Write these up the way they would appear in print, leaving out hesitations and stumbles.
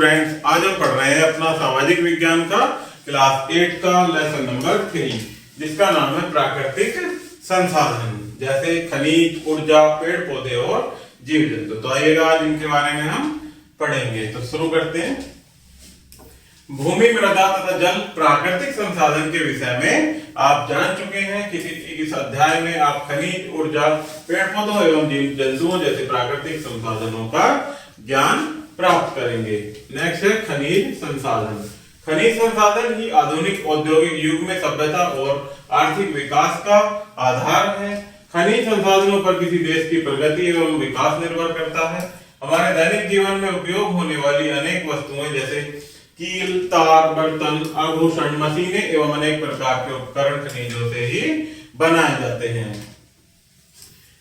Students, आज हम पढ़ रहे हैं अपना सामाजिक विज्ञान का क्लास 8 का लेसन नंबर 3, जिसका नाम है प्राकृतिक संसाधन, जैसे खनिज, ऊर्जा, पेड़ पौधे और जीव जंतु। तो आइएगा आज इनके बारे में हम पढ़ेंगे। तो शुरू करते हैं। भूमि, मृदा तथा जल प्राकृतिक संसाधन के विषय में आप जान चुके हैं। इस अध्याय में आप खनिज, ऊर्जा, पेड़ पौधों एवं जीव जंतुओं जैसे प्राकृतिक संसाधनों का ज्ञान प्राप्त करेंगे। नेक्स्ट है खनिज संसाधन। खनिज संसाधन ही आधुनिक औद्योगिक युग में सभ्यता और आर्थिक विकास का आधार है। खनिज संसाधनों पर किसी देश की प्रगति एवं विकास निर्भर करता है। हमारे दैनिक जीवन में उपयोग होने वाली अनेक वस्तुएं जैसे कील, तार, बर्तन, आभूषण, मशीनें एवं अनेक प्रकार के उपकरण खनिजों से ही बनाए जाते हैं।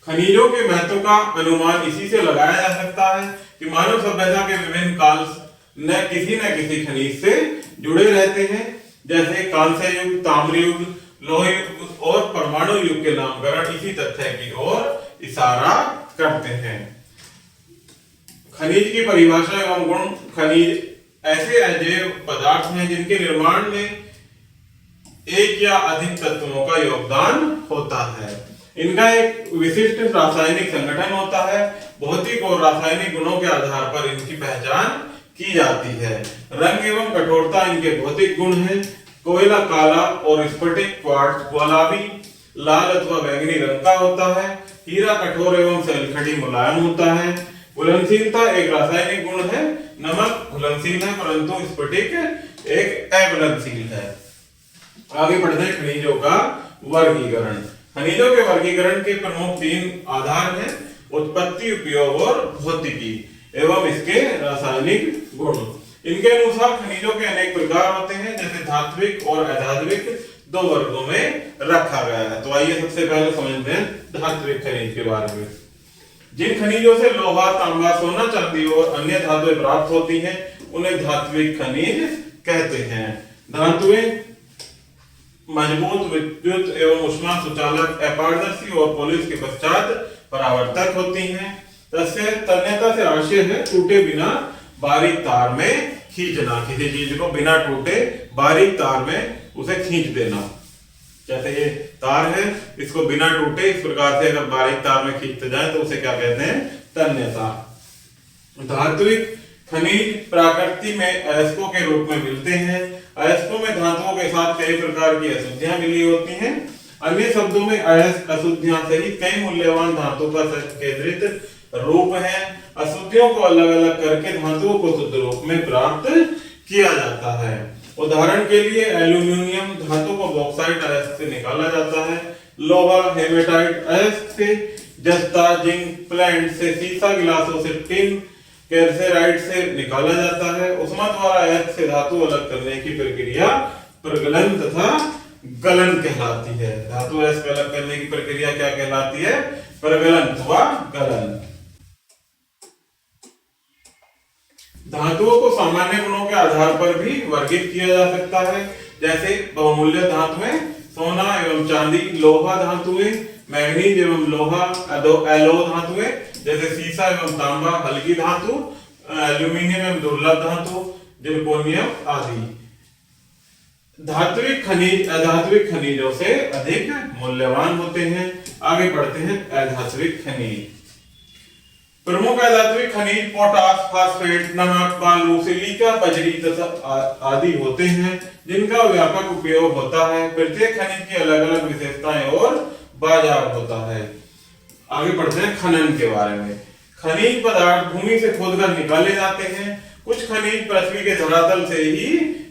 खनिजों के महत्व का अनुमान इसी से लगाया जा सकता है कि मानव सभ्यता के विभिन्न काल न किसी खनिज से जुड़े रहते हैं, जैसे कांस्य युग, ताम्र युग, लोह युग और परमाणु युग के नामकरण इसी तथ्य की ओर इशारा करते हैं। खनिज की परिभाषा एवं गुण। खनिज ऐसे अजैव पदार्थ हैं जिनके निर्माण में एक या अधिक तत्वों का योगदान होता है। इनका एक विशिष्ट रासायनिक संगठन होता है। भौतिक और रासायनिक गुणों के आधार पर इनकी पहचान की जाती है। रंग एवं कठोरता इनके भौतिक गुण हैं। कोयला काला और स्फटिक क्वार्ट्ज गुलाबी, लाल अथवा बैंगनी रंग का होता है। हीरा कठोर एवं सल्फेट मुलायम होता है। घुलनशीलता एक रासायनिक गुण है। नमक घुलनशील है परंतु स्फटिक एक अघुलनशील है। आगे बढ़ते हैं खनिजों का वर्गीकरण। खनिजों के वर्गीकरण के प्रमुख 3 आधार हैं: उत्पत्ति, उपयोग और भौतिकी एवं इसके रासायनिक गुण। इनके अनुसार खनिजों के अनेक प्रकार होते हैं, जैसे धात्विक और अधात्विक 2 वर्गों में रखा गया है। तो आइए सबसे पहले समझते हैं धात्विक खनिज के बारे में। जिन खनिजों से लोहा, तांबा, सोना, चांदी और अन्य धातुएं प्राप्त होती हैं उन्हें धात्विक खनिज कहते हैं। धातुएं मजबूत, विद्युत एवं ऊष्मा सुचालक, अपारदर्शी और पॉलिश के पश्चात परावर्तक होती हैं। तन्यता से आवश्यक है टूटे बिना बारीक तार में खींचना। किसी चीज को बिना टूटे बारीक तार में उसे खींच देना। जैसे ये तार है, इसको बिना टूटे इस प्रकार से अगर बारीक तार में खींचते जाए तो उसे क्या कहते हैं? तन्यता। धात्विक खनिज प्रकृति में अयस्कों के रूप में मिलते हैं। अयस्कों में धातुओं के साथ कई प्रकार की अशुद्धियां मिली होती हैं। अन्य शब्दों में अयस्क, अशुद्धियां सहित कई मूल्यवान धातु का केंद्रित रूप है। अशुद्धियों को अलग अलग करके धातुओं को शुद्ध रूप में प्राप्त किया जाता है। उदाहरण के लिए एल्यूमिनियम धातु को बॉक्साइट अयस्क से निकाला जाता है। लोहा हेमेटाइट अयस्क से, जस्ता, जिंक प्लेंट से, सीसा, गिलासों से, टिन, कैल्साइट से निकाला जाता है। उष्मा द्वारा अयस्क से धातु अलग करने की प्रक्रिया प्रगलन तथा गलन कहलाती है। धातु अयस्क अलग करने की प्रक्रिया क्या कहलाती है? प्रगलन अथवा गलन। धातुओं को सामान्य गुणों के आधार पर भी वर्गीकृत किया जा सकता है, जैसे बहुमूल्य धातुएं सोना एवं चांदी, लोहा धातुएं मैग्नीज एवं लोहा, एलो धातुएं जैसे सीसा एवं तांबा, हल्की धातु एल्यूमिनियम एवं दुर्लभ धातु जिरकोनियम आदि। धात्विक खनिज अधात्विक खनिजों से अधिक मूल्यवान होते हैं। आगे बढ़ते हैं अधात्विक खनिज। प्रमुख अधात्विक खनिज पोटास, फास्फेट, नमक, बालू, सिलिका, बजरी तथा आदि होते हैं, जिनका व्यापक उपयोग होता है। प्रत्येक खनिज की अलग अलग विशेषताएं और बाजार होता है। आगे बढ़ते हैं खनन के बारे में। खनिज पदार्थ भूमि से खोदकर निकाले जाते हैं। कुछ खनिज पृथ्वी के धरातल से ही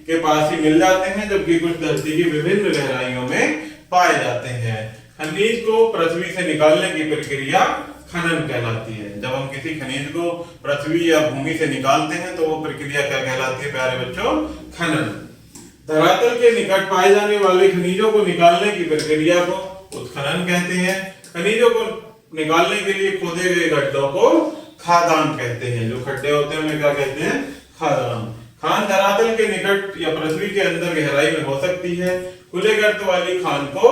के पास ही मिल जाते हैं, जबकि कुछ धरती की विभिन्न गहराइयों में पाए जाते हैं। खनिज को पृथ्वी से निकालने की प्रक्रिया खनन कहलाती है। जब हम किसी खनिज को पृथ्वी या भूमि से निकालते हैं तो वो प्रक्रिया क्या कहलाती है प्यारे बच्चों? खनन। धरातल के निकट पाए जाने वाले खनिजों को निकालने की प्रक्रिया को उत्खनन कहते हैं। खनिजों को निकालने के लिए खोदे गए गड्ढों को खादान कहते हैं। जो खड्डे होते हैं उन्हें क्या कहते हैं? खादान। खान धरातल के निकट या पृथ्वी के अंदर गहराई में हो सकती है। खुले गर्त वाली खान को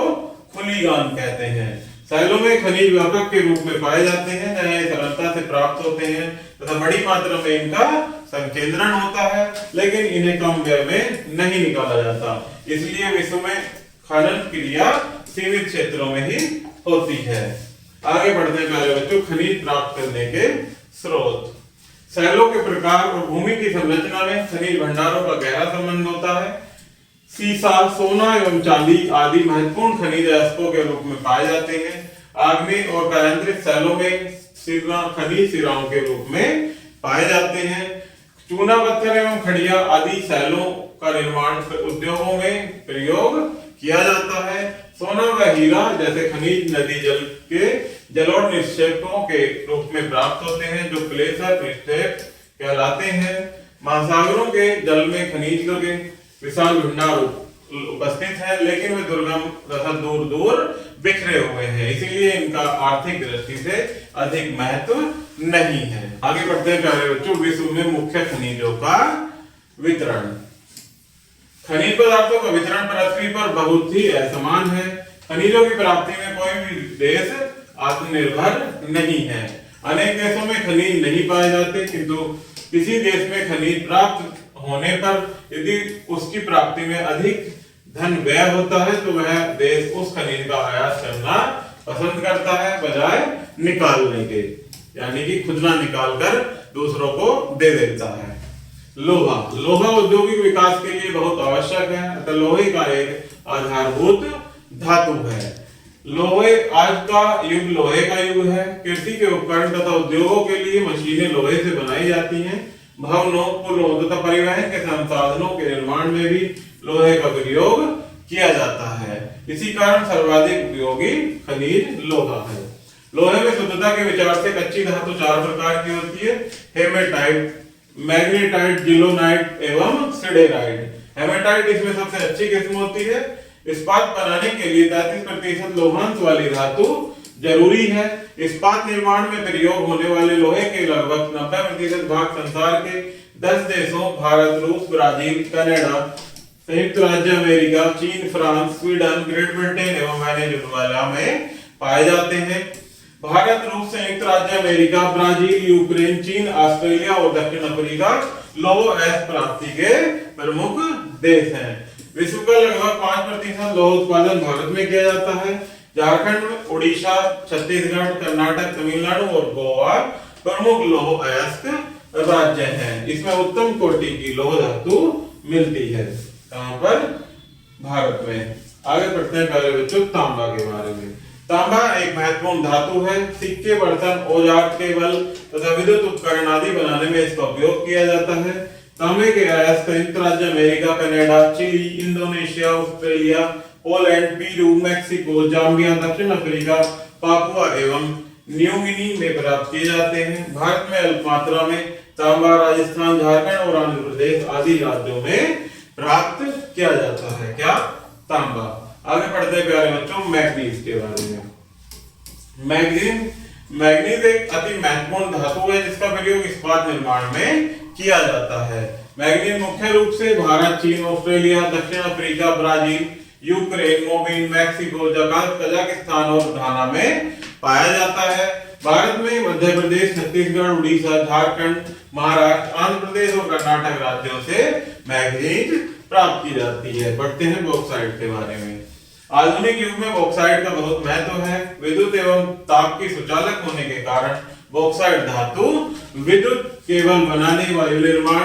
खुली गान कहते हैं। शैलों में खनिज व्यापक के रूप में पाए जाते हैं, जहाँ ये सरलता से प्राप्त होते हैं तथा बड़ी मात्रा में इनका संकेंद्रण होता है, लेकिन इन्हें कम व्यय में नहीं निकाला जाता। इसलिए विश्व में खनन क्रिया सीमित क्षेत्रों में ही होती है। आगे बढ़ने प्यारे बच्चों, खनिज प्राप्त करने के स्रोत। शैलों के प्रकार और भूमि की संरचना में खनिज भंडारों का गहरा संबंध होता है। सीसा, सोना एवं चांदी आदि महत्वपूर्ण खनिज अयस्कों के रूप में पाए जाते हैं। आग्नेय और कायांतरित शैलों में खनिज सिराओं के रूप में पाए जाते हैं। चूना पत्थर एवं खड़िया आदि शैलों का निर्माण उद्योगों में प्रयोग किया जाता है। सोना व हीरा जैसे खनिज नदी जल के जलोढ़ निक्षेपों के रूप में प्राप्त होते हैं, जो प्लेसर निक्षेप कहलाते हैं। महासागरों के जल में खनिज के विशाल भंडार उपस्थित है, लेकिन वे दुर्गम तथा दूर दूर बिखरे हुए हैं, इसीलिए इनका आर्थिक दृष्टि से अधिक महत्व नहीं है। आगे बढ़ते हैं प्यारे बच्चों, विश्व में मुख्य खनिजों का वितरण। खनिज पदार्थों का वितरण पृथ्वी पर बहुत ही असमान है। खनिजों की प्राप्ति में कोई भी देश आत्मनिर्भर नहीं है। अनेक देशों में खनिज नहीं पाए जाते, किंतु किसी देश में खनिज प्राप्त होने पर यदि उसकी प्राप्ति में अधिक धन व्यय होता है तो वह देश उस खनिज का आयात करना पसंद करता है बजाय निकालने के, यानी कि खुद ना निकाल कर दूसरों को दे देता है। लोहा, लोहा औद्योगिक विकास के लिए बहुत आवश्यक है, अतः लोहे का एक आधारभूत धातु है। लोहे, आज का युग लोहे का युग है। कृषि के उपकरण तथा उद्योगों के लिए मशीनें लोहे से बनाई जाती हैं। भवनों, पुलों तथा परिवहन के संसाधनों के निर्माण में भी लोहे का प्रयोग किया जाता है। इसी कारण सर्वाधिक उपयोगी खनिज लोहा है। लोहे में शुद्धता के विचार से कच्ची धातु 4 प्रकार की होती है: हेमेटाइट, मैग्नेटाइट, जिलोनाइट एवं सिडेराइट। हेमेटाइट इसमें सबसे अच्छी किस्म होती है। इस्पात बनाने के लिए 33% लोहांश वाली धातु जरूरी है। इस्पात निर्माण में प्रयोग होने वाले लोहे के लगभग 90% भाग संसार के 10 देशों भारत, रूस, ब्राजील, कनाडा, संयुक्त राज्य अमेरिका, चीन, फ्रांस, स्वीडन, ग्रेट ब्रिटेन एवं वेनेजुएला में पाए जाते हैं। भारत, रूस, संयुक्त राज्य अमेरिका, ब्राजील, यूक्रेन, चीन, ऑस्ट्रेलिया और दक्षिण अफ्रीका लौह अयस्क प्राप्ति के प्रमुख देश हैं। विश्व का लगभग 5% लौह उत्पादन भारत में किया जाता है। झारखंड, उड़ीसा, छत्तीसगढ़, कर्नाटक, तमिलनाडु और गोवा प्रमुख लौह अयस्क राज्य हैं। इसमें उत्तम कोटि की लौह धातु मिलती है। कहां पर? भारत में। आगे बढ़ते हैं पहले बच्चों तांबा के बारे में। तांबा एक महत्वपूर्ण धातु है। सिक्के, बर्तन, औजार, केबल तथा विद्युत उपकरण आदि बनाने में इसका उपयोग किया जाता है। तांबे के अयस्क संयुक्त राज्य America, Canada, Chile, Indonesia, Australia, Poland, Peru, Mexico, Zambia, दक्षिण अफ्रीका, पापुआ एवं न्यू गिनी में प्राप्त किए जाते हैं। भारत में अल्प मात्रा में तांबा राजस्थान, झारखंड और आंध्र प्रदेश आदि राज्यों में प्राप्त किया जाता है। क्या? तांबा। आगे बढ़ते हैं प्यारे बच्चों मैग्नीज के बारे में। मैग्नीज एक अति महत्वपूर्ण धातु है जिसका प्रयोग इस्पात निर्माण में किया जाता है। मैग्नीज मुख्य रूप से भारत, चीन, ऑस्ट्रेलिया, दक्षिण Africa, Brazil, Ukraine, Mobin, Mexico, Kazakhstan और घाना में पाया जाता है। भारत में मध्य प्रदेश, छत्तीसगढ़, उड़ीसा, झारखंड, महाराष्ट्र, आंध्र प्रदेश और कर्नाटक राज्यों से मैग्नीज प्राप्त की जाती है। बढ़ते हैं बॉक्साइट के बारे में। आधुनिक युग में बॉक्साइट का बहुत महत्व है। विद्युत एवं ताप की सुचालक होने के कारण बॉक्साइट धातु विद्युत केबल बनाने, वायु निर्माण,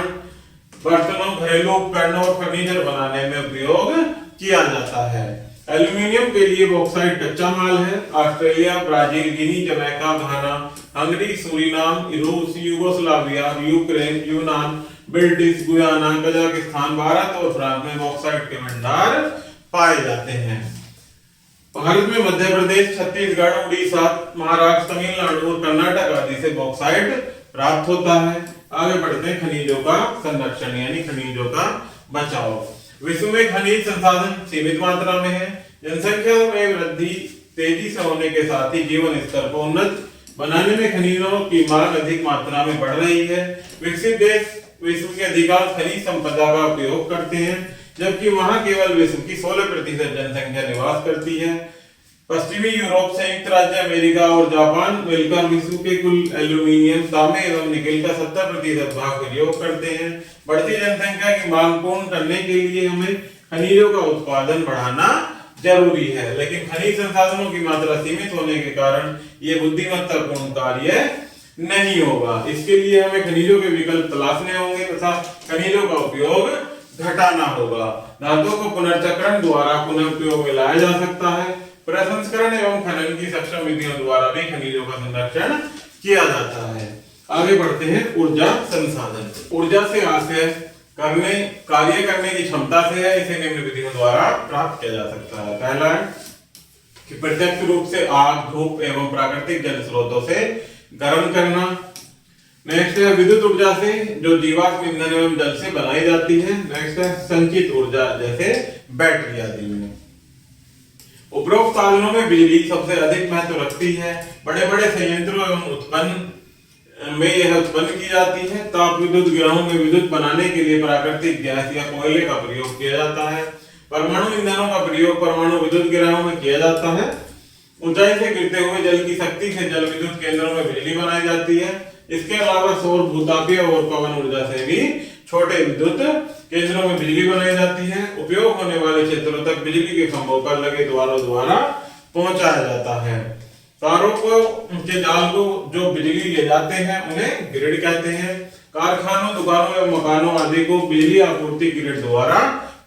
बर्तनों, घरेलू उपकरणों और फर्नीचर बनाने में उपयोग किया जाता है। एल्यूमीनियम के लिए बॉक्साइट कच्चा माल है। ऑस्ट्रेलिया, ब्राजील, गिनी, जमैका, घाना, हंगरी, सूरीनाम, रूस, यूगोस्लाविया, यूक्रेन, यूनान, ब्रिटिश गुयाना, कजाकिस्तान, भारत और फ्रांस में बॉक्साइट के भंडार पाए जाते हैं। भारत में मध्य प्रदेश, छत्तीसगढ़, उड़ीसा, महाराष्ट्र, तमिलनाडु और कर्नाटक आदि से बॉक्साइट प्राप्त होता है। आगे बढ़ते हैं खनिजों का संरक्षण यानी खनिजों का बचाव। विश्व में खनिज संसाधन सीमित मात्रा में है। जनसंख्या में वृद्धि तेजी से होने के साथ ही जीवन स्तर को उन्नत बनाने में खनिजों की मांग अधिक मात्रा में बढ़ रही है। विकसित देश विश्व के अधिकांश खनिज संपदा का उपयोग करते हैं, जबकि वहां केवल विश्व की 16% जनसंख्या निवास करती है। पश्चिमी यूरोप, संयुक्त राज्य अमेरिका और जापान मिलकर विश्व के कुल एल्यूमीनियम, तांबे एवं निकेल का 70% भाग प्रयोग करते हैं। बढ़ती जनसंख्या की मांग पूर्ण करने के लिए हमें खनिजों का उत्पादन बढ़ाना जरूरी है, लेकिन खनिज संसाधनों की मात्रा सीमित होने के कारण ये बुद्धिमत्तापूर्ण कार्य नहीं होगा। इसके लिए हमें खनिजों के विकल्प तलाशने होंगे तथा खनिजों का उपयोग घटाना होगा। धातुओं को पुनर्चक्रण द्वारा पुनः उपयोग में लाया जा सकता है। प्रसंस्करण एवं खनन की सक्षम विधियों द्वारा भी खनिजों का संरक्षण किया जाता है। आगे बढ़ते हैं ऊर्जा संसाधन। ऊर्जा से आशय कार्य करने की क्षमता से है, इसे निम्न विधियों द्वारा प्राप्त किया जा सकता है। पहला है कि प्रत्यक्ष रूप से आग, धूप एवं प्राकृतिक जल स्रोतों से गर्म करना। नेक्स्ट है विद्युत ऊर्जा से, जो जीवाश्म ईंधन एवं जल से बनाई जाती है। नेक्स्ट है संचित ऊर्जा, जैसे बैटरी आदि में। उपरोक्त साधनों में बिजली सबसे अधिक महत्व रखती है। बड़े बड़े संयंत्रों एवं में यह उत्पन्न की जाती है। ताप विद्युत गृहों में विद्युत बनाने के लिए प्राकृतिक गैस या कोयले का प्रयोग किया जाता है। परमाणु ईंधनों का प्रयोग परमाणु विद्युत गृहों में किया जाता है। ऊंचाई से गिरते हुए जल की शक्ति से जल विद्युत केंद्रों में बिजली बनाई जाती है। इसके अलावा सौर, भूतापीय और पवन ऊर्जा से भी छोटे विद्युत केंद्रों में बिजली बनाई जाती है। उपयोग होने वाले क्षेत्रों तक बिजली के खंभों पर लगे द्वारों द्वारा पहुंचाया जाता है। तारों को के जाल को जो बिजली ले जाते हैं उन्हें ग्रिड कहते हैं। कारखानों, दुकानों एवं मकानों आदि को बिजली आपूर्ति ग्रिड द्वारा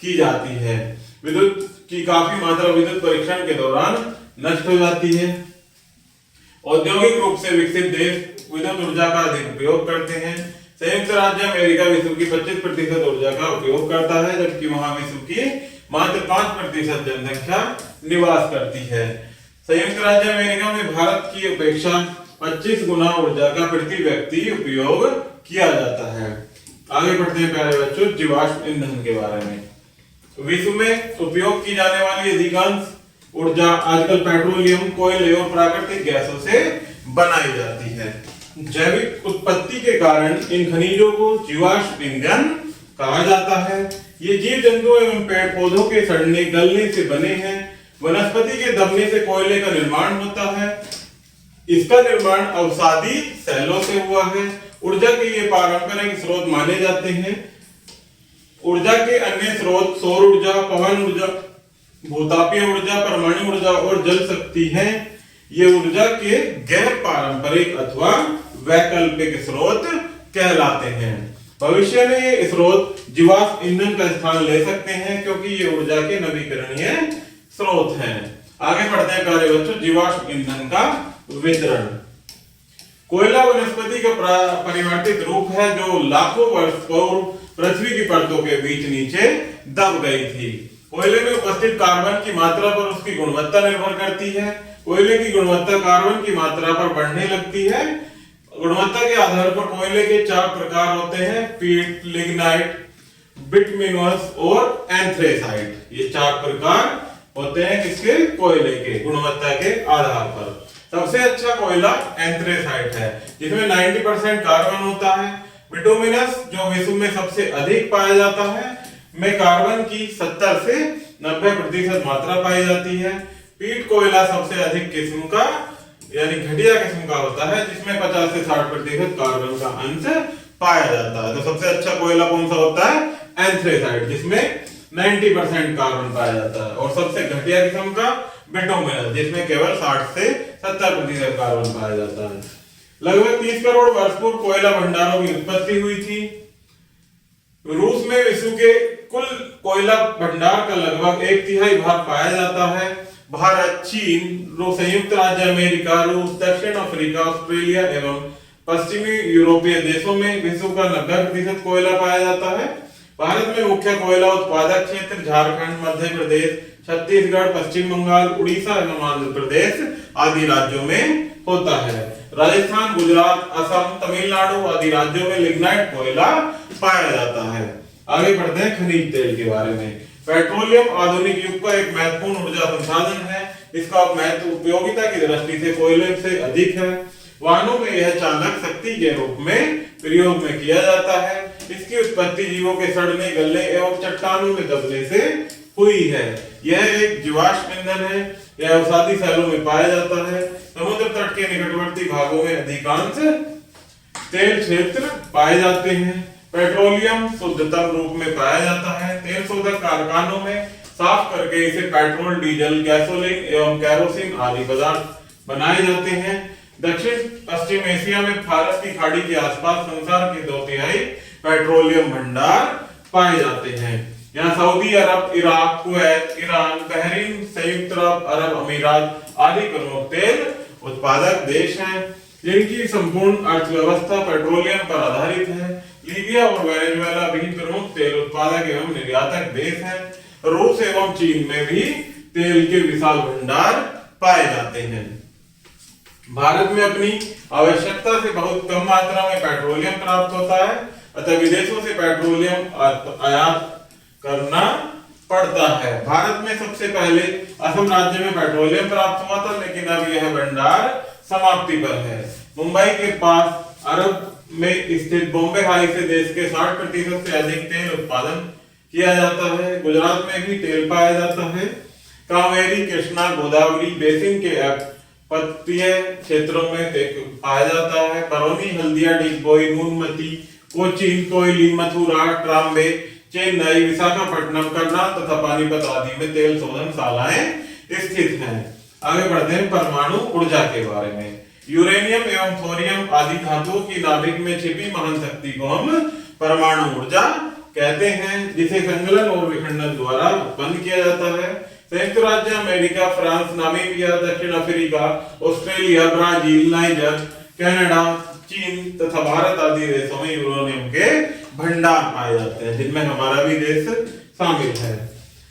की जाती है। विद्युत की काफी मात्रा विद्युत परीक्षण के दौरान नष्ट हो जाती है। औद्योगिक रूप से विकसित देश विद्युत ऊर्जा का अधिक उपयोग करते हैं। संयुक्त राज्य अमेरिका विश्व की 25% ऊर्जा का उपयोग करता है, जबकि वहां विश्व की मात्र 5% जनसंख्या निवास करती है। संयुक्त राज्य अमेरिका में भारत की अपेक्षा 25 गुना ऊर्जा का प्रति व्यक्ति उपयोग किया जाता है। आगे बढ़ते हैं प्यारे बच्चों जीवाश्म ईंधन के बारे में। विश्व में उपयोग की जाने वाली अधिकांश ऊर्जा आजकल पेट्रोलियम, कोयले और प्राकृतिक गैसों से बनाई जाती है। जैविक उत्पत्ति के कारण इन खनिजों को जीवाश्म ईंधन कहा जाता है। ये जीव जंतुओं एवं पेड़ पौधों के सड़ने गलने से बने हैं। वनस्पति के दबने से कोयले का निर्माण होता है। इसका निर्माण अवसादी सेलों से हुआ है। ऊर्जा के ये पारंपरिक स्रोत माने जाते हैं। ऊर्जा के अन्य स्रोत सौर ऊर्जा, पवन ऊर्जा, भूतापीय ऊर्जा, परमाणु ऊर्जा और जल शक्ति हैं। ये ऊर्जा के गैर पारंपरिक अथवा वैकल्पिक स्रोत कहलाते हैं। भविष्य में ये स्रोत जीवाश्म ईंधन का स्थान ले सकते हैं, क्योंकि ये ऊर्जा के नवीकरणीय स्रोत हैं। आगे बढ़ते हैं प्यारे बच्चों जीवाश्म ईंधन का वितरण। कोयला वनस्पति का परिवर्तित रूप है, जो लाखों वर्ष पूर्व पृथ्वी की परतों के बीच नीचे दब गई थी। कोयले में उपस्थित कार्बन की मात्रा पर उसकी गुणवत्ता निर्भर करती है। कोयले की गुणवत्ता कार्बन की मात्रा पर बढ़ने लगती है। गुणवत्ता के आधार पर कोयले के 4 प्रकार होते हैं: पीट, लिग्नाइट, बिटुमिनस और एंथ्रेसाइट। ये 4 प्रकार होते हैं किसके? कोयले के गुणवत्ता के आधार पर। सबसे अच्छा कोयला एंथ्रेसाइट है, जिसमें 90% कार्बन होता है। बिटुमिनस, जो विश्व में सबसे अधिक पाया जाता है, में कार्बन की 70 से 90% मात्रा पाई जाती है। पीट कोयला सबसे अधिक किस्म का यानी घटिया किस्म का होता है, जिसमें 50 से 60% कार्बन का अंश पाया जाता है। तो सबसे अच्छा कोयला कौन सा होता है? एंथ्रेसाइट, जिसमें 90% कार्बन पाया जाता है। और सबसे घटिया किस्म का बिटुमिनस, जिसमें केवल 60 से 70% कार्बन पाया जाता है। लगभग 30 करोड़ वर्ष पूर्व कोयला भंडारों की उत्पत्ति हुई थी। रूस में विश्व के कुल कोयला भंडार का लगभग 1/3 भाग पाया जाता है। भारत, चीन, संयुक्त राज्य अमेरिका, रूस, दक्षिण अफ्रीका, ऑस्ट्रेलिया एवं पश्चिमी यूरोपीय देशों में विश्व का 90% कोयला पाया जाता है। भारत में मुख्य कोयला उत्पादक क्षेत्र झारखंड, मध्य प्रदेश, छत्तीसगढ़, पश्चिम बंगाल, उड़ीसा एवं आंध्र प्रदेश आदि राज्यों में होता है। राजस्थान, गुजरात, असम, तमिलनाडु आदि राज्यों में लिग्नाइट कोयला पाया जाता है। आगे बढ़ते हैं खनिज तेल के बारे में। पेट्रोलियम आधुनिक युग का एक महत्वपूर्ण ऊर्जा संसाधन है। इसका महत्व उपयोगिता की दृष्टि से कोयले से अधिक है। वाहनों में यह चालक शक्ति के रूप में प्रयोग में किया जाता है। इसकी उत्पत्ति जीवों के सड़ने, गलने एवं चट्टानों में दबने से हुई है। यह एक जीवाश्म ईंधन है। यह अवसादी शैलों में पाया जाता है। समुद्र तट के निकटवर्ती भागों में अधिकांश तेल क्षेत्र पाए जाते हैं। पेट्रोलियम शुद्धतम रूप में पाया जाता है। तेल शोधक कारखानों में साफ करके इसे पेट्रोल, डीजल, गैसोलीन एवं केरोसिन आदि पदार्थ बनाए जाते हैं। दक्षिण पश्चिम एशिया में फारस की खाड़ी के आसपास संसार के 2/3 पेट्रोलियम भंडार पाए जाते हैं। यहाँ सऊदी अरब, इराक, कुवैत, ईरान, बहरीन, संयुक्त अरब अमीरात आदि प्रमुख तेल उत्पादक देश हैं, जिनकी संपूर्ण अर्थव्यवस्था पेट्रोलियम पर आधारित है। लीबिया और वेनेजुएला भी प्रमुख तेल उत्पादक एवं निर्यातक देश हैं। रूस एवं चीन में भी तेल के विशाल भंडार पाए जाते हैं। भारत में अपनी आवश्यकता से बहुत कम मात्रा में पेट्रोलियम प्राप्त होता है, अतः विदेशों से पेट्रोलियम आयात करना पड़ता है। भारत में सबसे पहले असम राज्य में पेट्रोलियम प्राप्त हुआ था, लेकिन अब यह भंडार समाप्ति पर है। मुंबई के पास अरब में स्थित बॉम्बे हाई से देश के 60% से अधिक तेल उत्पादन किया जाता है। गुजरात में भी तेल पाया जाता है। कावेरी, कृष्णा, गोदावरी बेसिन के पर्वतीय क्षेत्रों में तेल पाया जाता है। बरौनी, हल्दिया, डिगबोई, नुनमती, कोचीन, कोयली, मथुरा, ट्राम्बे, चेन्नई, विशाखापट्टनम, करनाल तथा पानीपत आदि में तेल शोधनशालाएं स्थित हैं। आगे बढ़ते हैं परमाणु ऊर्जा के बारे में। यूरेनियम एवं थोरियम आदि धातुओं की नाभिक में छिपी महान शक्ति को हम परमाणु ऊर्जा कहते हैं, जिसे संकलन और विखंडन द्वारा उत्पन्न किया जाता है। संयुक्त राज्य अमेरिका, फ्रांस, नामीबिया, दक्षिण Africa, Australia, Brazil, niger, Canada, चीन तथा भारत आदि देशों में यूरेनियम के भंडार पाए जाते हैं, जिनमें हमारा भी देश शामिल है।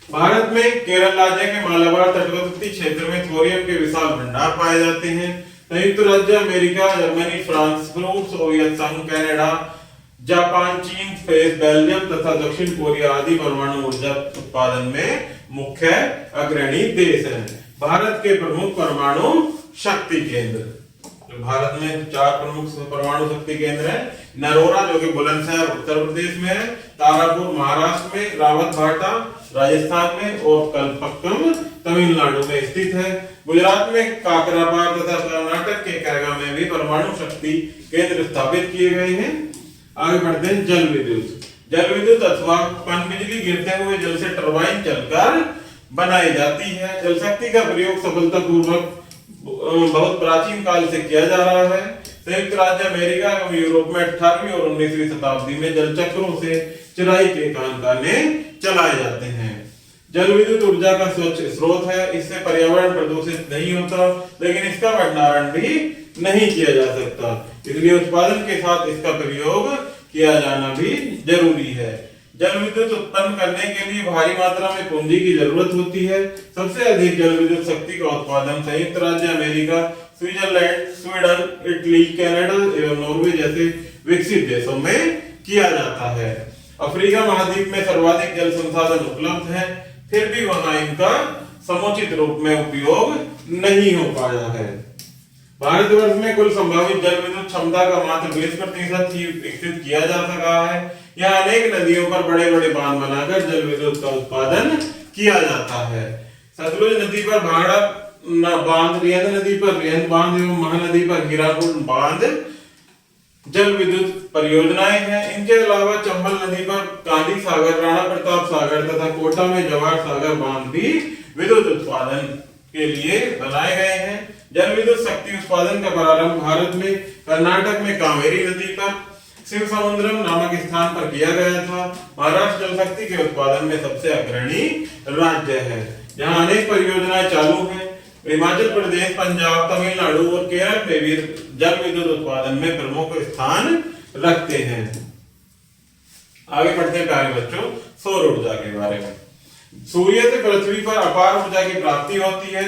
भारत में केरल राज्य के मालाबार तटवर्ती क्षेत्र में थोरियम के विशाल भंडार पाए जाते हैं। संयुक्त राज्य अमेरिका, जर्मनी, फ्रांस, रूस, सोवियत संघ, कनाडा, जापान, चीन, स्पेन, बेल्जियम तथा दक्षिण कोरिया आदि परमाणु ऊर्जा उत्पादन में मुख्य अग्रणी देश हैं। भारत के प्रमुख परमाणु शक्ति केंद्र, भारत में 4 प्रमुख परमाणु शक्ति केंद्र हैं। नरोरा जो कि बुलंदशहर उत्तर प्रदेश में है, तारापुर महाराष्ट्र में, रावतभाटा राजस्थान में और कलपक्कम तमिलनाडु में स्थित है। गुजरात में काकरापार तथा कर्नाटक के कैगा में भी परमाणु शक्ति केंद्र स्थापित किए गए हैं। आगे बढ़ते हैं जल विद्युत। जल विद्युत अथवा पनबिजली गिरते हुए जल से टरबाइन चलकर बनाई जाती है। जल शक्ति का प्रयोग सफलतापूर्वक बहुत प्राचीन काल से किया जा रहा है। संयुक्त राज्य अमेरिका एवं यूरोप में 18वीं और 19वीं शताब्दी में जल चक्रों से चिराई के कारखाने चलाए जाते हैं। जल विद्युत ऊर्जा का स्वच्छ स्रोत है। इससे पर्यावरण प्रदूषित नहीं होता, लेकिन इसका भंडारण भी नहीं किया जा सकता, इसलिए उत्पादन के साथ इसका प्रयोग किया जाना भी जरूरी है। जल विद्युत उत्पन्न करने के लिए भारी मात्रा में पूंजी की जरूरत होती है। सबसे अधिक जल विद्युत शक्ति का उत्पादन संयुक्त राज्य America, Switzerland, Sweden, Italy, Canada एवं नॉर्वे जैसे विकसित देशों में किया जाता है। अफ्रीका महाद्वीप में सर्वाधिक जल संसाधन उपलब्ध है, फिर भी वहां इनका समुचित रूप में उपयोग नहीं हो पाया है। भारतवर्ष में कुल संभावित जल विद्युत क्षमता का मात्र 20% ही विकसित किया जा सका है। यहाँ अनेक नदियों पर बड़े बड़े बांध बनाकर जल विद्युत का उत्पादन किया जाता है। सतलुज नदी पर भांगड़ा बांध, रिहंद नदी पर रिहंद बांध एवं महानदी पर हीराकुंड बांध जल विद्युत परियोजनाएं हैं। इनके अलावा चंबल नदी पर काली सागर, राणा प्रताप सागर तथा कोटा में जवाहर सागर बांध भी विद्युत उत्पादन के लिए बनाए गए हैं। जल विद्युत शक्ति उत्पादन का प्रारंभ भारत में कर्नाटक में कावेरी नदी पर शिवसमुद्रम नामक स्थान पर किया गया था। महाराष्ट्र जल शक्ति के उत्पादन में सबसे अग्रणी राज्य है। यहाँ अनेक परियोजनाएं चालू हैं। हिमाचल प्रदेश, पंजाब, तमिलनाडु और केरल में भी जल विद्युत उत्पादन में प्रमुख स्थान रखते हैं। आगे बढ़ते हैं प्यारे बच्चों सौर ऊर्जा के बारे में। सूर्य से पृथ्वी पर अपार ऊर्जा की प्राप्ति होती है।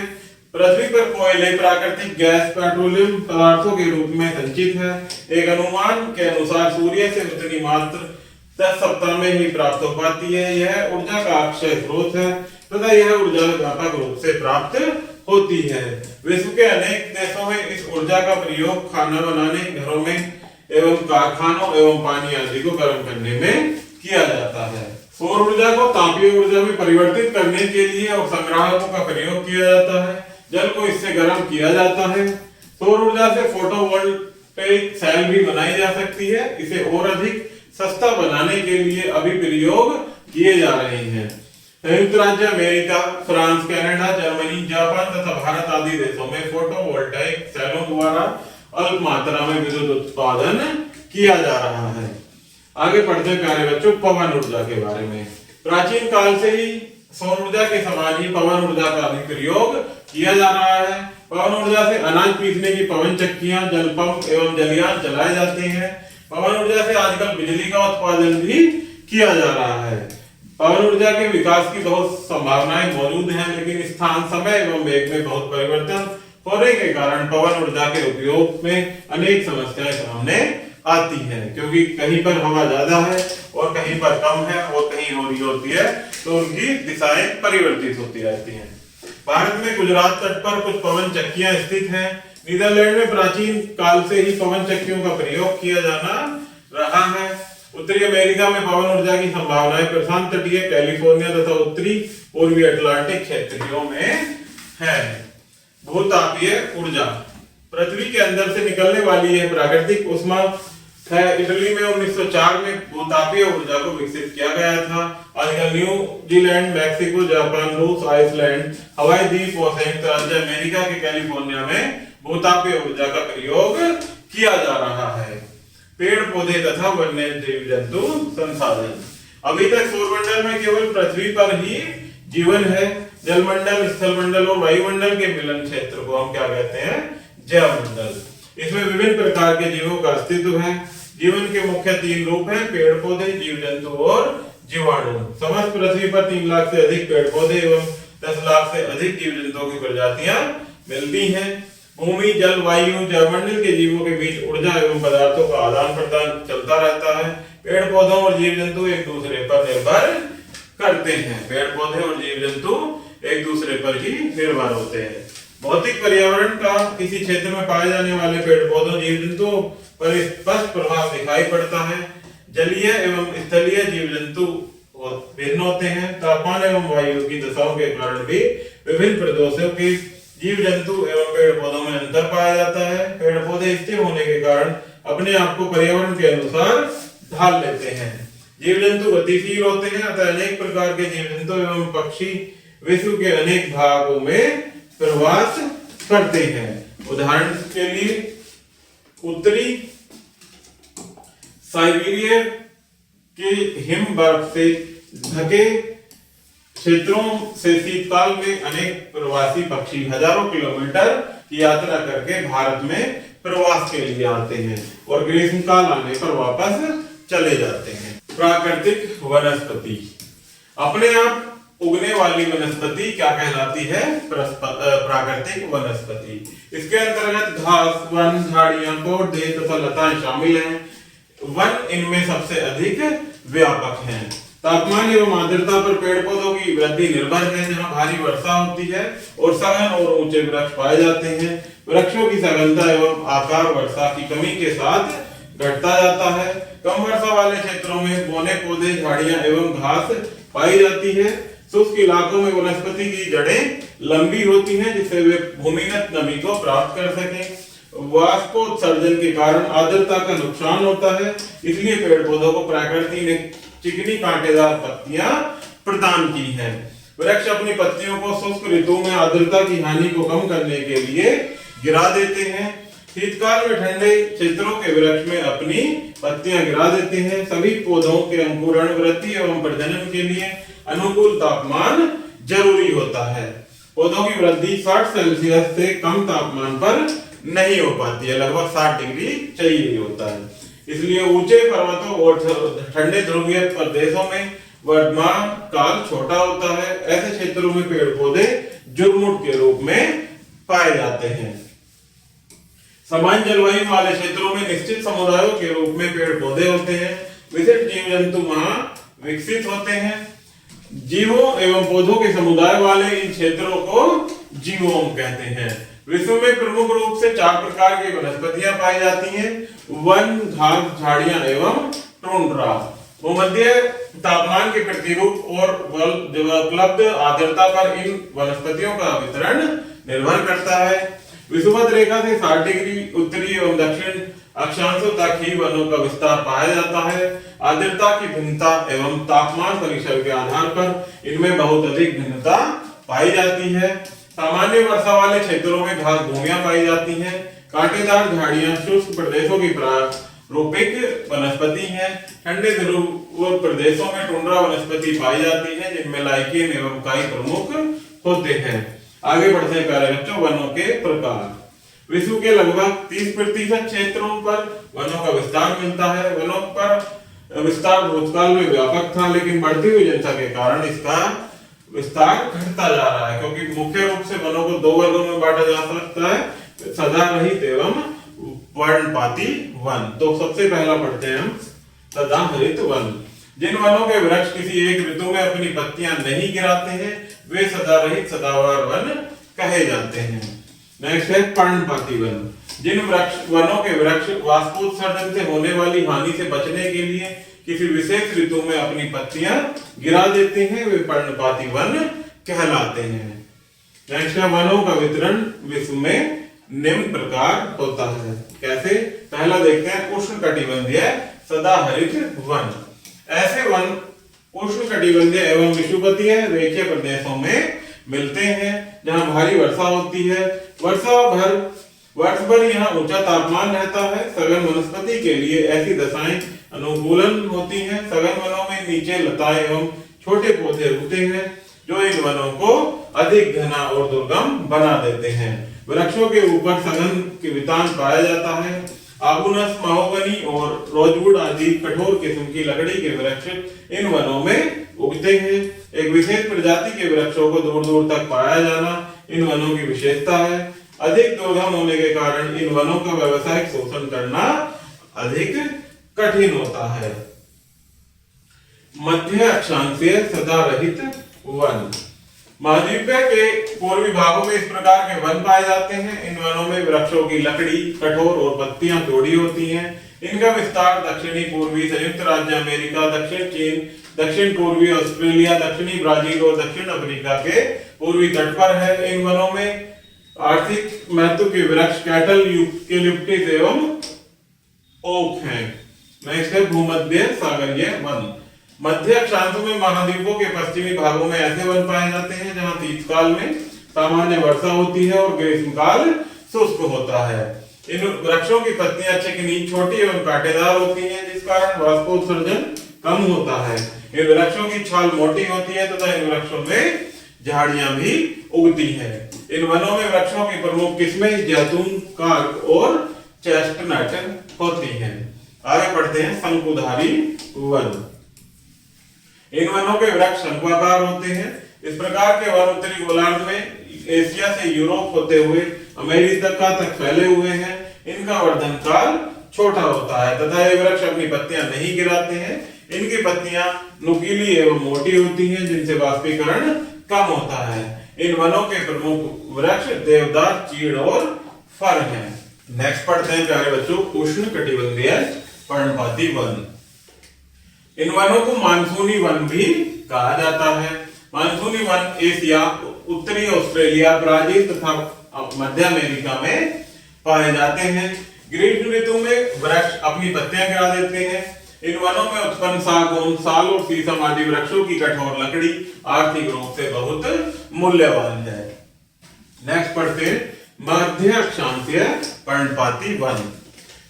पृथ्वी पर कोयले, प्राकृतिक गैस, पेट्रोलियम पदार्थों के रूप में संचित है। एक अनुमान के अनुसार सूर्य से उतनी मात्र 10 सप्ताह में ही प्राप्त हो पाती है। यह ऊर्जा का अक्षय स्रोत है तथा यह ऊर्जा व्यापक रूप से प्राप्त होती है। विश्व के अनेक देशों में इस ऊर्जा का प्रयोग खाना बनाने, घरों में एवं कारखानों एवं पानी आदि को गर्म करने में किया जाता है। सौर ऊर्जा को तापीय ऊर्जा में परिवर्तित करने के लिए और संग्राहकों का प्रयोग किया जाता है। जल को इससे गर्म किया जाता है। सौर ऊर्जा से फोटोवोल्टेइक सेल भी बनाई जा सकती है। इसे और अधिक सस्ता बनाने के लिए अभी प्रयोग किए जा रहे हैं। संयुक्त राज्य America, France, Canada, Germany, Japan तथा भारत आदि देशों में फोटोवोल्टेइक सेलों द्वारा अल्प मात्रा में विद्युत उत्पादन किया जा रहा है। आगे पढ़ते हैं प्यारे बच्चों पवन ऊर्जा के बारे में। प्राचीन काल से ही सौर ऊर्जा के समान ही पवन ऊर्जा का भी प्रयोग किया जा रहा है। पवन ऊर्जा से अनाज पीसने की पवन चक्कियां, जल पंप एवं जलयान चलाए जाते हैं। पवन ऊर्जा से आजकल बिजली का उत्पादन भी किया जा रहा है। पवन ऊर्जा के विकास की बहुत संभावनाएं मौजूद हैं, लेकिन स्थान, समय एवं वेग में बहुत परिवर्तन होने के कारण पवन ऊर्जा के उपयोग में अनेक समस्याएं सामने आती है, क्योंकि कहीं पर हवा ज्यादा है और कहीं पर कम है और कहीं हो रही होती है, तो उनकी दिशाएं परिवर्तित होती रहती हैं। भारत में गुजरात तट पर कुछ पवन चक्कियां स्थित हैं। नीदरलैंड में प्राचीन काल से ही पवन चक्कियों का प्रयोग किया जाना रहा है। उत्तरी अमेरिका में पवन ऊर्जा की संभावनाएं प्रशांत तटीय कैलिफोर्निया तथा उत्तरी पूर्वी अटलांटिक क्षेत्रों में है। भूतापीय ऊर्जा पृथ्वी के अंदर से निकलने वाली यह प्राकृतिक ऊष्मा है। इटली में 1904 में भूतापीय ऊर्जा को विकसित किया गया था। आजकल न्यूजीलैंड, मैक्सिको, जापान, रूस, आइसलैंड, हवाई द्वीप और संयुक्त राज्य अमेरिका के कैलिफोर्निया में भूतापीय ऊर्जा का प्रयोग किया जा रहा है। पेड़ पौधे तथा वन्य जीव जंतु संसाधन। अभी तक सौरमंडल में केवल पृथ्वी पर ही जीवन है। जलमंडल, स्थलमंडल और वायुमंडल के मिलन क्षेत्र को हम क्या कहते हैं? जैवमंडल। इसमें विभिन्न प्रकार के जीवों का अस्तित्व है। जीवन के मुख्य 3 रूप हैं: पेड़ पौधे, जीव जंतु और जीवाणु। समस्त पृथ्वी पर 3 लाख से अधिक पेड़ पौधे एवं 10 लाख से अधिक जीव जंतुओं की प्रजातियां मिलती हैं। भूमि, जल, वायु, जलमंडल के जीवों के बीच ऊर्जा एवं पदार्थों का आदान प्रदान चलता रहता है। पेड़ पौधों और जीव जंतु एक दूसरे पर निर्भर करते हैं। पेड़ पौधे और जीव जंतु एक दूसरे पर ही निर्भर होते हैं। भौतिक पर्यावरण का किसी क्षेत्र में पाए जाने वाले पेड़ पौधों, जीव जंतुओं पर स्पष्ट प्रभाव दिखाई पड़ता है। जलीय एवं स्थलीय जीव जंतु भिन्न होते हैं। तापमान एवं वायु की दशाओं के कारण भी विभिन्न प्रदेशों के जीव जंतु एवं पेड़ पौधों में अंतर पाया जाता है। पेड़ पौधे स्थिर होने के कारण अपने आप को पर्यावरण के अनुसार ढाल लेते हैं। जीव जंतु गतिशील होते हैं, अतः अनेक प्रकार के जीव जंतु एवं पक्षी विश्व के अनेक भागों में प्रवास करते हैं। उदाहरण के लिए उत्तरी साइबेरिया के हिम बर्फ से ढके क्षेत्रों से शीतकाल में अनेक प्रवासी पक्षी हजारों किलोमीटर की यात्रा करके भारत में प्रवास के लिए आते हैं और ग्रीष्मकाल आने पर वापस चले जाते हैं। प्राकृतिक वनस्पति। अपने आप उगने वाली वनस्पति क्या कहलाती है? प्राकृतिक वनस्पति। इसके अंतर्गत घास, वन, झाड़ियां, पौधे तथा लताएं शामिल हैं। वन इनमें सबसे अधिक व्यापक हैं। तापमान एवं आर्द्रता पर पेड़ पौधों की वृद्धि निर्भर है। जहाँ भारी वर्षा होती है और सघन और ऊंचे वृक्ष पाए जाते हैं। वृक्षों की सघनता एवं आकार वर्षा की कमी के साथ घटता जाता है। कम वर्षा वाले क्षेत्रों में बौने पौधे, झाड़ियां एवं घास पाई जाती है। शुष्क इलाकों में वनस्पति की जड़ें लंबी होती हैं, जिससे वे भूमिगत नमी को प्राप्त कर सकें। वाष्पोत्सर्जन के कारण आर्द्रता का नुकसान होता है, इसलिए पेड़ पौधों को प्रकृति ने चिकनी कांटेदार पत्तियां प्रदान की हैं। वृक्ष अपनी पत्तियों को शुष्क ऋतु में आर्द्रता की हानि को कम करने के लिए गिरा देते हैं। शीतकाल में ठंडे क्षेत्रों के वृक्ष में अपनी पत्तियां गिरा देते हैं। सभी पौधों के अंकुरण, वृद्धि एवं प्रजनन के लिए अनुकूल तापमान जरूरी होता है। पौधों की वृद्धि 60 सेल्सियस से कम तापमान पर नहीं हो पाती है, लगभग 60 डिग्री चाहिए होता है। इसलिए ऊंचे पर्वतों और ठंडे ध्रुवीय प्रदेशों में वर्तमान काल छोटा होता है। ऐसे क्षेत्रों में पेड़ पौधे जुर्मुट के रूप में पाए जाते हैं। सामान्य जलवायु वाले क्षेत्रों में निश्चित समुदायों के रूप में पेड़ पौधे होते हैं। विशिष्ट जीव जंतु वहां विकसित होते हैं। जीवों एवं पौधों के समुदाय वाले इन क्षेत्रों को जीवोम कहते हैं। विश्व में प्रमुख रूप से 4 प्रकार की वनस्पतियां पाई जाती हैं: वन, घास, झाड़ियां एवं टुंड्रा। भूमध्य तापमान के प्रतिरूप और उपलब्ध आर्द्रता पर इन वनस्पतियों का वितरण निर्भर करता है। विषुवत रेखा से 60 डिग्री उत्तरी एवं दक्षिण अक्षांशों तक ही वनों का विस्तार पाया जाता है। आर्द्रता की भिन्नता एवं तापमान परिसर के आधार पर इनमें बहुत अधिक भिन्नता पाई जाती है। सामान्य वर्षा वाले क्षेत्रों में घास भूमियां पाई जाती हैं। कांटेदार झाड़ियां शुष्क प्रदेशों की प्रारूपिक वनस्पति हैं। ठंडे ध्रुव प्रदेशों में टुंड्रा वनस्पति पाई जाती है जिनमें लाइकेन एवं काई प्रमुख होते हैं। आगे बढ़ते हैं प्यारे बच्चों, वनों के प्रकार। विश्व के लगभग 30% क्षेत्रों पर वनों का विस्तार मिलता है। वनों पर विस्तार भूतकाल में व्यापक था, लेकिन बढ़ती हुई जनता के कारण इसका विस्तार घटता जा रहा है, क्योंकि मुख्य रूप से वनों को दो वर्गों में बांटा जा सकता है, सदाहरित एवं पर्णपाती वन। तो सबसे पहला पढ़ते हैं हम सदाहरित वन। जिन वनों के वृक्ष किसी एक ऋतु में अपनी पत्तियां नहीं गिराते हैं वे सदारहित सदाबहार वन कहे जाते हैं। नेक्स्ट है पर्णपाती वन। जिन वनों के वृक्ष वाष्पोत्सर्जन से होने वाली हानि से बचने के लिए किसी विशेष ऋतु में अपनी पत्तियां गिरा देते हैं वे पर्णपाती वन कहलाते हैं। नेक्स्ट है वनों का वितरण विश्व में निम्न प्रकार होता है। कैसे? पहला देखते हैं उष्णकटिबंधीय सदाहरित वन। ऐसे वन उष्णकटिबंधीय एवं विषुवतीय रेखीय प्रदेशों में मिलते हैं जहां भारी वर्षा होती है। वर्ष भर यहाँ ऊंचा तापमान रहता है। सघन वनस्पति के लिए ऐसी दशाएं अनुकूलन होती हैं। सघन वनों में नीचे लताएं एवं छोटे पौधे उगते हैं जो इन वनों को अधिक घना और दुर्गम बना देते हैं। वृक्षों के ऊपर सघन के वितान पाया जाता है। आबूनस, महोगनी और रोजवुड आदि कठोर किस्म की लकड़ी के वृक्ष इन वनों में उगते हैं। एक विशेष प्रजाति के वृक्षों को दूर दूर तक पाया जाना इन वनों की विशेषता है। अधिक दुर्गम होने के कारण इन वनों का व्यावसायिक शोषण करना अधिक कठिन होता है। मध्य अक्षांशीय सदारहित वन। महाद्वीपीय के पूर्वी भागों में इस प्रकार के वन पाए जाते हैं। इन वनों में वृक्षों की लकड़ी कठोर और पत्तियां चौड़ी होती हैं। इनका विस्तार दक्षिणी पूर्वी संयुक्त राज्य अमेरिका, दक्षिण चीन, दक्षिण पूर्वी ऑस्ट्रेलिया, दक्षिणी ब्राजील और दक्षिण अफ्रीका के पूर्वी तट पर है। इन वनों में आर्थिक महत्व के वृक्ष कैटल, यूकेलिप्टस एवं ओक हैं। नेक्स्ट है भूमध्य सागरीय वन। मध्य अक्षांशों में महाद्वीपों के पश्चिमी भागों में ऐसे वन पाए जाते हैं जहां शीतकाल में सामान्य वर्षा होती है और ग्रीष्मकाल शुष्क होता है। इन वृक्षों की पत्तियां चिकनी, छोटी एवं कांटेदार होती हैं जिस कारण वाष्पोत्सर्जन कम होता है। इन वृक्षों की छाल मोटी होती है तथा इन वृक्षों में झाड़ियां भी उगती हैं। इन वनों में वृक्षों की प्रमुख किस्में जैतून, कार्क और चेस्टनट होती हैं। आगे पढ़ते हैं शंकुधारी वन। इन वनों के वृक्ष शंकुआकार होते हैं। इस प्रकार के वन उत्तरी गोलार्ध में एशिया से यूरोप होते हुए अमेरिका तक फैले हुए हैं। इनका वर्धन काल छोटा होता है तथा ये वृक्ष अपनी पत्तियां नहीं गिराते हैं। इनकी पत्तियां नुकीली एवं मोटी होती हैं जिनसे वाष्पीकरण कम होता है। इन वनों के प्रमुख वृक्ष देवदार, चीड़ और फर हैं। नेक्स्ट पढ़ते हैं प्यारे बच्चों उष्णकटिबंधीय पर्णपाती वन। इन वनों को मानसूनी वन भी कहा जाता है। मानसूनी वन एशिया, उत्तरी ऑस्ट्रेलिया, ब्राजील तथा मध्य अमेरिका में पाए जाते हैं। ग्रीष्म ऋतु में वृक्ष अपनी पत्तियां गिरा देते हैं। इन वनों में उत्पन्न सागौन, साल और शीशम आदि वृक्षों की कठोर लकड़ी आर्थिक रूप से बहुत मूल्यवान है। नेक्स्ट पढ़ते हैं मध्य अक्षांशीय पर्णपाती वन।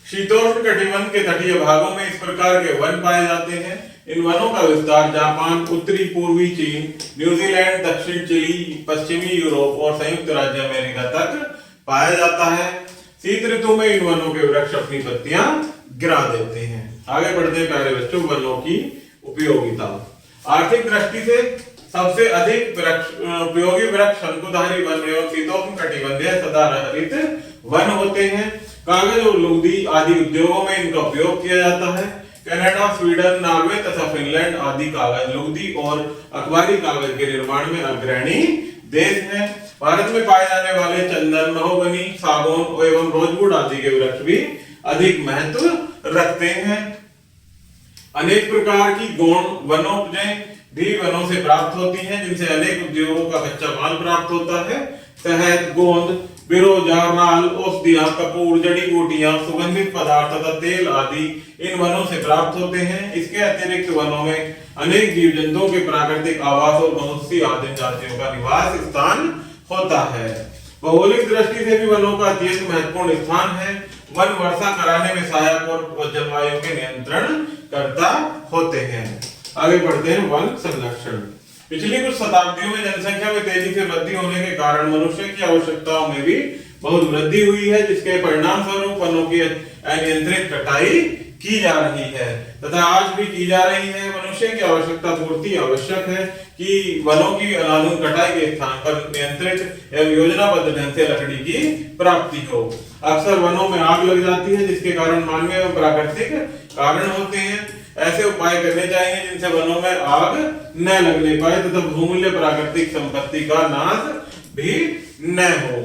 शीतोष्ण कटिबंध के तटीय भागों में इस प्रकार के वन पाए जाते हैं। इन वनों का विस्तार जापान, उत्तरी पूर्वी चीन, न्यूजीलैंड, दक्षिण चिली, पश्चिमी यूरोप और संयुक्त राज्य अमेरिका तक पाया जाता है। शीत ऋतु में इन वनों के वृक्ष अपनी पत्तियां गिरा देते हैं। आगे बढ़ते हैं प्यारे बच्चों वनों की उपयोगिता। आर्थिक दृष्टि से सबसे अधिक उपयोगी वृक्ष शंकुधारी वन एवं शीतोष्ण कटिबंधीय सदाहरित वन होते हैं। कागज और लुगदी आदि उद्योगों में इनका उपयोग किया जाता है। कनाडा, स्वीडन, नॉर्वे तथा फिनलैंड आदि कागज, लुगदी और अखबारी कागज के निर्माण में अग्रणी देश हैं। भारत में पाए जाने वाले चंदन, महोगनी, सागौन एवं रोजवुड आदि के वृक्ष भी अधिक महत्व रखते हैं। अनेक प्रकार की गौण वनोपजें भी वनों से प्राप्त होती हैं, जिनसे अनेक उद्योगों का कच्चा माल प्राप्त होता है। शहद, गोंद, बिरोजा, राल, औषधियां, कपूर, जड़ी बूटियां, सुगंधित पदार्थ तथा तेल आदि इन वनों से प्राप्त होते हैं। इसके अतिरिक्त वनों में अनेक जीव जंतुओं के प्राकृतिक आवास और बहुत सी आदिम जातियों का निवास स्थान होता है। भौगोलिक दृष्टि से भी वनों का अत्यंत महत्वपूर्ण स्थान है। वन वर्षा कराने में सहायक और जलवायु के नियंत्रण करता होते हैं। आगे बढ़ते हैं वन संरक्षण। पिछली कुछ शताब्दियों में जनसंख्या में तेजी से वृद्धि होने के कारण मनुष्य की आवश्यकताओं में भी बहुत वृद्धि हुई है, जिसके परिणाम स्वरूप वनों की अनियंत्रित कटाई की जा रही है तथा आज भी की जा रही है। मनुष्य की आवश्यकता पूर्ति आवश्यक है कि वनों की अनाधुनिक कटाई के स्थान पर नियंत्रित एवं योजनाबद्ध ढंग से लकड़ी की प्राप्ति हो। अक्सर वनों में आग लग जाती है, जिसके कारण मानवीय एवं प्राकृतिक कारण होते हैं। ऐसे उपाय करने चाहिए जिनसे वनों में आग न लगने पाए तथा बहुमूल्य प्राकृतिक संपत्ति का नाश भी न हो।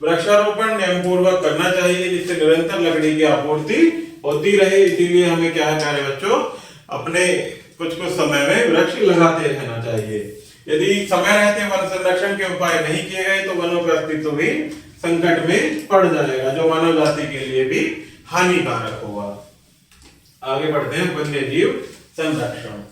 वृक्षारोपण नियम पूर्वक करना चाहिए, जिससे निरंतर लकड़ी की आपूर्ति होती रहे। इसीलिए हमें क्या है प्यारे बच्चों, अपने कुछ समय में वृक्ष लगाते रहना चाहिए। यदि समय रहते वन संरक्षण के उपाय नहीं किए गए तो वनों का अस्तित्व भी संकट में पड़ जाएगा, जो मानव जाति के लिए भी हानिकारक होगा। आगे बढ़ते हैं वन्य जीव संरक्षण।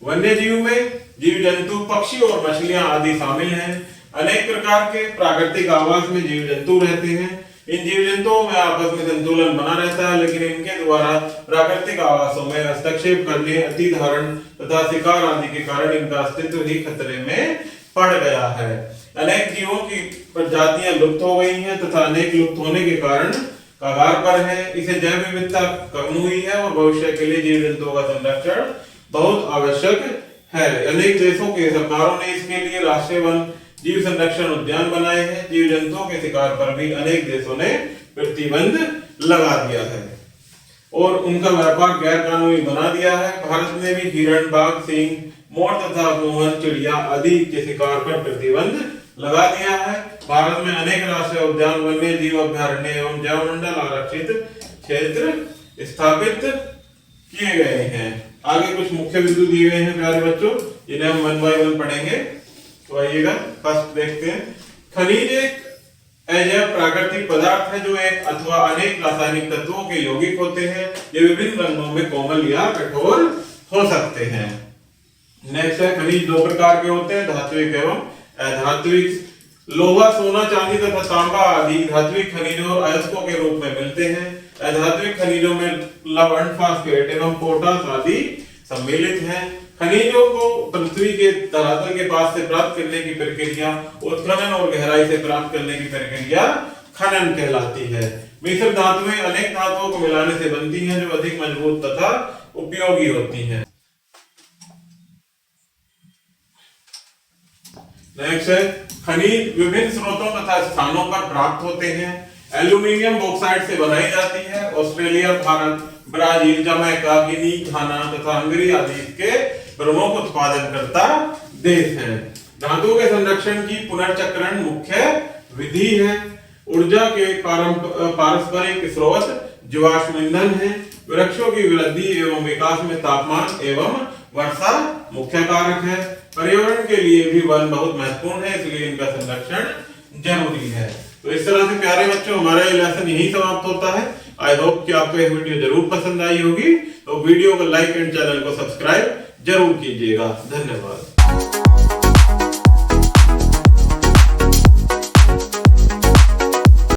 वन्य जीव में जीव जंतु, पक्षी और मछलियां आदि शामिल हैं। अनेक प्रकार के प्राकृतिक आवास में जीव जंतु रहते हैं। इन जीव जंतुओं में आपस में संतुलन बना रहता है, लेकिन इनके द्वारा प्राकृतिक आवासों में हस्तक्षेप करने, अतिधारण तथा शिकार आदि के कारण इनका अस्तित्व ही खतरे में पड़ गया है। अनेक जीवों की प्रजातियां लुप्त हो गई हैं तथा अनेक लुप्त होने के कारण कगार पर है। इसे जैव विविधता कम हुई है और भविष्य के लिए जीव जंतुओं का संरक्षण बहुत आवश्यक है। अनेक देशों के सरकारों ने इसके लिए राष्ट्रीय वन जीव संरक्षण उद्यान बनाए हैं। जीव जंतुओं के शिकार पर भी अनेक देशों ने प्रतिबंध लगा दिया है और उनका व्यापार गैर कानूनी बना दिया है। भारत ने भी हिरण, बाघ, सिंह, मोर तथा मोहन चिड़िया आदि के शिकार पर प्रतिबंध लगा दिया है। भारत में अनेक राष्ट्रीय उद्यान, वन्य जीव अभयारण्य एवं जैव मंडल आरक्षित क्षेत्र स्थापित किए गए हैं। आगे कुछ मुख्य बिंदु दिए गए हैं प्यारे बच्चों, जिन्हें हम वन बाय वन पढ़ेंगे। तो आइएगा, फर्स्ट देखते हैं। खनिज एक अजैव प्राकृतिक पदार्थ है जो एक अथवा अनेक रासायनिक तत्वों के यौगिक होते हैं। ये विभिन्न रंगों में कोमल या कठोर हो सकते हैं। नेक्स्ट है, खनिज दो प्रकार के होते हैं, धात्विक एवं अधात्विक। लोहा, सोना, चांदी तथा तांबा आदि धात्विक खनिजों और अयस्कों के रूप में मिलते हैं। अधात्विक खनिजों में लवण, फास्फेट एवं पोटास आदि सम्मिलित हैं। खनिजों को पृथ्वी के धरातल के पास से प्राप्त करने की प्रक्रिया उत्खनन और गहराई से प्राप्त करने की प्रक्रिया खनन कहलाती है। मिश्र धातुएं अनेक धातुओं को मिलाने से बनती हैं, जो अधिक मजबूत तथा उपयोगी होती हैं। नेक्स्ट है, खनिज विभिन्न स्रोतों तथा स्थानों पर प्राप्त होते हैं। एल्यूमिनियम बॉक्साइट से बनाई जाती है। ऑस्ट्रेलिया, भारत, ब्राजील, जमैका, गिनी, घाना तथा हंगरी आदि इसके प्रमुख उत्पादनकर्ता देश हैं। धातुओं के संरक्षण की पुनर्चक्रण मुख्य विधि है। ऊर्जा के पारस्परिक स्रोत जीवाश्म ईंधन है। वृक्षों की वृद्धि एवं विकास में तापमान एवं वर्षा मुख्य कारक है। पर्यावरण के लिए भी वन बहुत महत्वपूर्ण है, इसलिए इनका संरक्षण जरूरी है। तो इस तरह से प्यारे बच्चों, हमारा ये लेसन यही समाप्त होता है। आई होप कि आपको ये वीडियो जरूर पसंद आई होगी। तो वीडियो को लाइक एंड चैनल को सब्सक्राइब जरूर कीजिएगा। धन्यवाद।